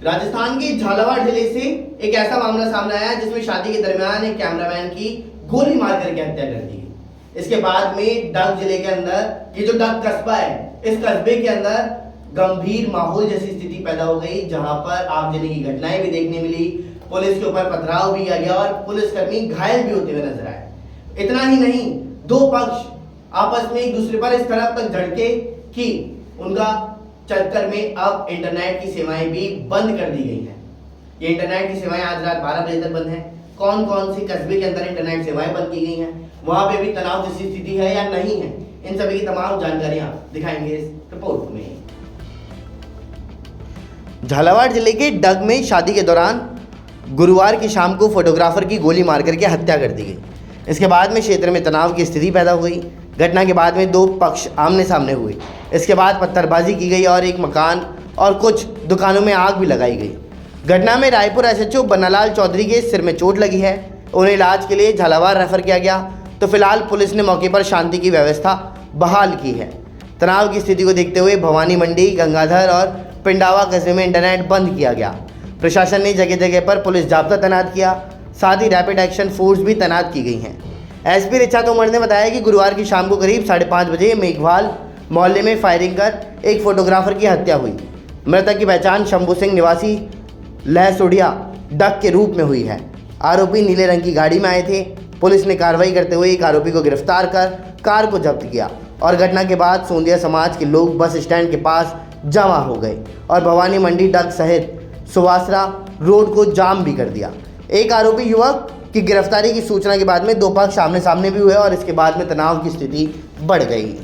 राजस्थान के झालावाड़ जिले से एक ऐसा मामला सामने आया जिसमें शादी के दरमियान एक कैमरामैन की गोली मार करके हत्या कर दी गई। इसके बाद में डग जिले के अंदर ये जो डग कस्बा है, इस कस्बे के अंदर गंभीर माहौल जैसी स्थिति पैदा हो गई, जहां पर आगजनी की घटनाएं भी देखने मिली, पुलिस के ऊपर पथराव भी किया गया और पुलिसकर्मी घायल भी होते हुए नजर आए। इतना ही नहीं, दो पक्ष आपस में एक दूसरे पर इस तरह तक झड़के कि उनका चक्कर में अब इंटरनेट की सेवाएं भी बंद कर दी गई हैं। ये इंटरनेट की सेवाएं आज रात 12 बजे तक बंद हैं। कौन कौन से कस्बे के अंदर इंटरनेट सेवाएं बंद की गई हैं, वहां पे भी तनाव जैसी स्थिति है या नहीं है, इन सभी की तमाम जानकारियां दिखाएंगे इस रिपोर्ट में। झालावाड़ जिले के डग में शादी के दौरान गुरुवार की शाम को फोटोग्राफर की गोली मार करके हत्या कर दी गई। इसके बाद में क्षेत्र में तनाव की स्थिति पैदा हो गई। घटना के बाद में दो पक्ष आमने सामने हुए। इसके बाद पत्थरबाजी की गई और एक मकान और कुछ दुकानों में आग भी लगाई गई। घटना में रायपुर एसएचओ बन्नालाल चौधरी के सिर में चोट लगी है, उन्हें इलाज के लिए झालावाड़ रेफर किया गया। तो फिलहाल पुलिस ने मौके पर शांति की व्यवस्था बहाल की है। तनाव की स्थिति को देखते हुए भवानी मंडी, गंगाधर और पिंडावा कस्बे में इंटरनेट बंद किया गया। प्रशासन ने जगह जगह पर पुलिस जाब्ता तैनात किया, साथ ही रैपिड एक्शन फोर्स भी तैनात की गई हैं। एसपी ऋचा तोमर ने बताया कि गुरुवार की शाम को करीब 5:30 बजे मेघवाल मोहल्ले में फायरिंग कर एक फोटोग्राफर की हत्या हुई। मृतक की पहचान शंभू सिंह निवासी लहसोड़िया डग के रूप में हुई है। आरोपी नीले रंग की गाड़ी में आए थे। पुलिस ने कार्रवाई करते हुए एक आरोपी को गिरफ्तार कर कार को जब्त किया और घटना के बाद सोंदिया समाज के लोग बस स्टैंड के पास जमा हो गए और भवानी मंडी डग सहित सुवासरा रोड को जाम भी कर दिया। एक आरोपी युवक की गिरफ्तारी की सूचना के बाद में दो पक्ष आमने सामने भी हुए और इसके बाद में तनाव की स्थिति बढ़ गई।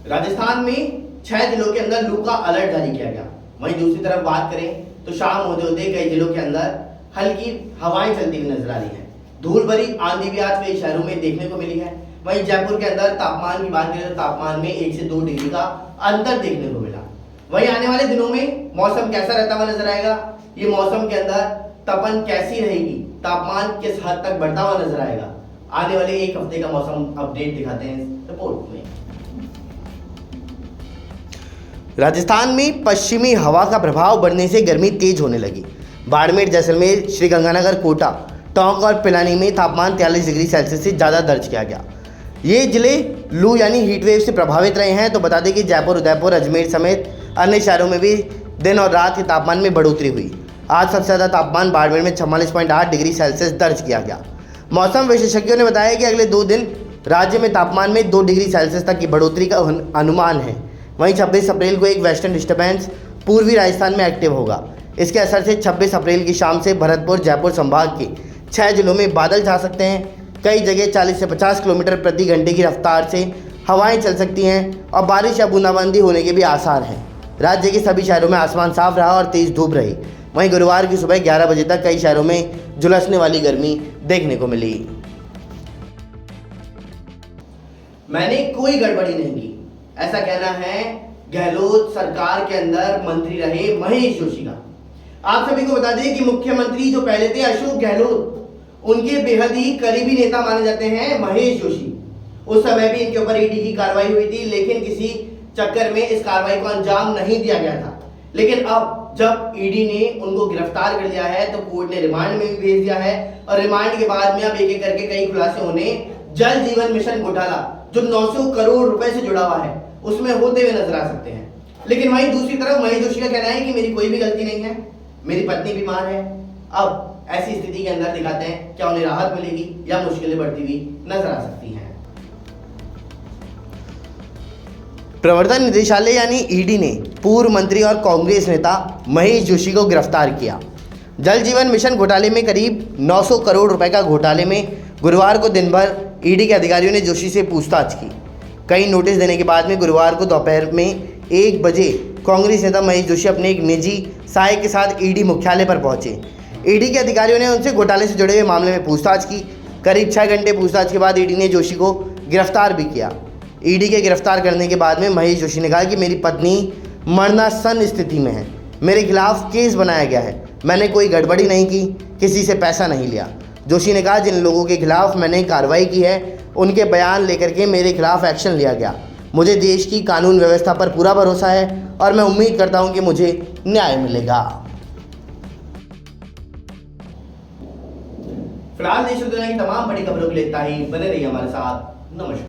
राजस्थान में 6 जिलों के अंदर लू का अलर्ट जारी किया गया। वहीं दूसरी तरफ बात करें तो शाम होते होते कई जिलों के अंदर हल्की हवाएं चलती हुई नजर आ रही है। धूल भरी आंधी भी आज कई शहरों में देखने को मिली है। वहीं जयपुर के अंदर तापमान की बात करें तो तापमान में 1 से 2 डिग्री का अंतर देखने को मिला। वहीं आने वाले दिनों में मौसम कैसा रहता हुआ नजर आएगा, ये मौसम के अंदर तपन कैसी रहेगी, तापमान किस हद तक बढ़ता हुआ नजर आएगा, आने वाले एक हफ्ते का मौसम अपडेट दिखाते हैं इस रिपोर्ट में। राजस्थान में पश्चिमी हवा का प्रभाव बढ़ने से गर्मी तेज होने लगी। बाड़मेर, जैसलमेर, श्रीगंगानगर, कोटा, टोंक और पिलानी में तापमान 43 डिग्री सेल्सियस से ज़्यादा दर्ज किया गया। ये जिले लू यानी हीट वेव से प्रभावित रहे हैं। तो बता दें कि जयपुर, उदयपुर, अजमेर समेत अन्य शहरों में भी दिन और रात के तापमान में बढ़ोतरी हुई। आज सबसे ज़्यादा तापमान बाड़मेर में 44.8 डिग्री सेल्सियस दर्ज किया गया। मौसम विशेषज्ञों ने बताया कि अगले 2 दिन राज्य में तापमान में 2 डिग्री सेल्सियस तक की बढ़ोतरी का अनुमान है। वहीं 26 अप्रैल को एक वेस्टर्न डिस्टर्बेंस पूर्वी राजस्थान में एक्टिव होगा। इसके असर से 26 अप्रैल की शाम से भरतपुर, जयपुर संभाग के 6 जिलों में बादल छा सकते हैं। कई जगह 40 से 50 किलोमीटर प्रति घंटे की रफ्तार से हवाएं चल सकती हैं और बारिश या बूंदाबांदी होने के भी आसार हैं। राज्य के सभी शहरों में आसमान साफ रहा और तेज धूप रही। वहीं गुरुवार की सुबह 11 बजे तक कई शहरों में झुलसने वाली गर्मी देखने को मिली। मैंने कोई गड़बड़ी नहीं की, ऐसा कहना है गहलोत सरकार के अंदर मंत्री रहे महेश जोशी का। आप सभी को बता दें कि मुख्यमंत्री जो पहले थे अशोक गहलोत, उनके बेहद ही करीबी नेता माने जाते हैं महेश जोशी। उस समय भी इनके ऊपर ईडी की कार्रवाई हुई थी, लेकिन किसी चक्कर में इस कार्रवाई को अंजाम नहीं दिया गया था। लेकिन अब जब ईडी ने उनको गिरफ्तार कर लिया है तो कोर्ट ने रिमांड में भी भेज दिया है और रिमांड के बाद में अब एक एक करके कई खुलासे होने जल जीवन मिशन घोटाला जो 900 करोड़ रुपए से जुड़ा हुआ है उसमें होते हुए नजर आ सकते हैं। लेकिन वहीं दूसरी तरफ महेश जोशी का कहना है कि मेरी कोई भी गलती नहीं है, मेरी पत्नी बीमार है। अब ऐसी स्थिति के अंदर दिखाते हैं क्या उन्हें राहत मिलेगी या मुश्किलें बढ़ती हुई नजर आ सकती हैं। प्रवर्तन निदेशालय यानी ईडी ने पूर्व मंत्री और कांग्रेस नेता महेश जोशी को गिरफ्तार किया। जल जीवन मिशन घोटाले में करीब 900 करोड़ रुपए का घोटाले में गुरुवार को दिन भर ईडी के अधिकारियों ने जोशी से पूछताछ की। कई नोटिस देने के बाद में गुरुवार को दोपहर में 1 बजे कांग्रेस नेता महेश जोशी अपने एक निजी सहायक के साथ ईडी मुख्यालय पर पहुंचे। ईडी के अधिकारियों ने उनसे घोटाले से जुड़े हुए मामले में पूछताछ की। करीब 6 घंटे पूछताछ के बाद ईडी ने जोशी को गिरफ्तार भी किया। ईडी के गिरफ्तार करने के बाद में महेश जोशी ने कहा कि मेरी पत्नी मरणासन स्थिति में है, मेरे खिलाफ केस बनाया गया है, मैंने कोई गड़बड़ी नहीं की, किसी से पैसा नहीं लिया। जोशी ने कहा जिन लोगों के खिलाफ मैंने कार्रवाई की है उनके बयान लेकर के मेरे खिलाफ एक्शन लिया गया। मुझे देश की कानून व्यवस्था पर पूरा भरोसा है और मैं उम्मीद करता हूं कि मुझे न्याय मिलेगा। फिलहाल देश और दुनिया की तमाम बड़ी खबरों के लिए इतना ही। बने रहिए हमारे साथ। नमस्कार।